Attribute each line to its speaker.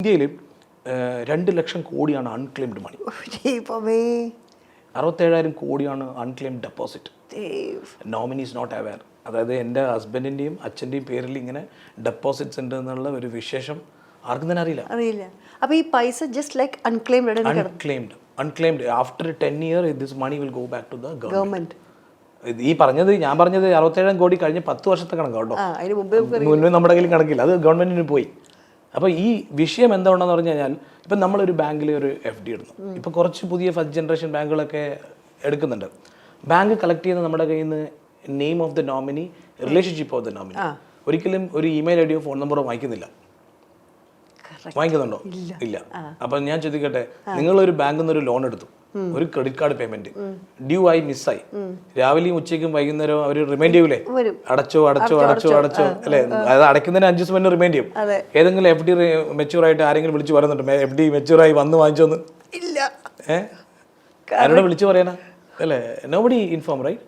Speaker 1: ഇന്ത്യയിൽ 2 ലക്ഷം കോടിയാണ് unclaimed money. 67,000 കോടിയാണ് unclaimed deposit. Nominee is not aware. അതായത് എൻ്റെ ഹസ്ബൻഡിൻ്റെയും അച്ഛൻ്റെയും പേരിൽ ഇങ്ങനെ ഡെപ്പോസിറ്റ്സ് ഉണ്ട് എന്നുള്ള ഒരു വിശേഷം ആർക്കും തന്നെ അറിയില്ല.
Speaker 2: അപ്പോൾ ഈ പൈസ just like
Speaker 1: unclaimed after 10 years this money will go back to the government. ഞാൻ പറഞ്ഞത് 67,000 കോടി കഴിഞ്ഞ് 10 വർഷത്തെ കണക്കാട്ടോ. മുന്നേ നമ്മുടെ കയ്യിൽ കണക്കില്ല, അത് ഗവൺമെന്റിന് പോയി. അപ്പോൾ ഈ വിഷയം എന്താണെന്ന് പറഞ്ഞു കഴിഞ്ഞാൽ, ഇപ്പം നമ്മളൊരു ബാങ്കിൽ ഒരു FD ഇടുന്നു. ഇപ്പോൾ കുറച്ച് പുതിയ ഫസ്റ്റ് ജനറേഷൻ ബാങ്കുകളൊക്കെ എടുക്കുന്നുണ്ട്. ബാങ്ക് കളക്ട് ചെയ്യുന്ന നമ്മുടെ കയ്യിൽ നിന്ന് name of the nominee, relationship of the nominee. ഒരിക്കലും ഒരു ഇമെയിൽ ID യോ ഫോൺ നമ്പറോ വാങ്ങിക്കുന്നുണ്ടോ? ഇല്ല. അപ്പം ഞാൻ ചോദിക്കട്ടെ, നിങ്ങളൊരു ബാങ്കിൽ നിന്ന് ഒരു ലോൺ എടുത്തു, ഒരു ക്രെഡിറ്റ് കാർഡ് പേയ്മെന്റ് ഡ്യൂ ആയി മിസ്സായി, രാവിലെയും ഉച്ചയ്ക്കും വൈകുന്നേരവും അവർ റിമൈൻഡ് ചെയ്യൂലേ, അടച്ചോ അല്ലേ? അത് അടയ്ക്കുന്നതിന് 5 ദിവസം മുന്നേ റിമൈൻഡ് ചെയ്യും. ഏതെങ്കിലും FD മെച്യൂർ ആയിട്ട് ആരെങ്കിലും വിളിച്ച് പറയുന്നുണ്ട് FD മെച്യൂർ ആയി വന്ന് വാങ്ങിച്ചോന്ന്? ആരോടെ വിളിച്ചു പറയാനാ? അല്ലേ? Nobody inform, right?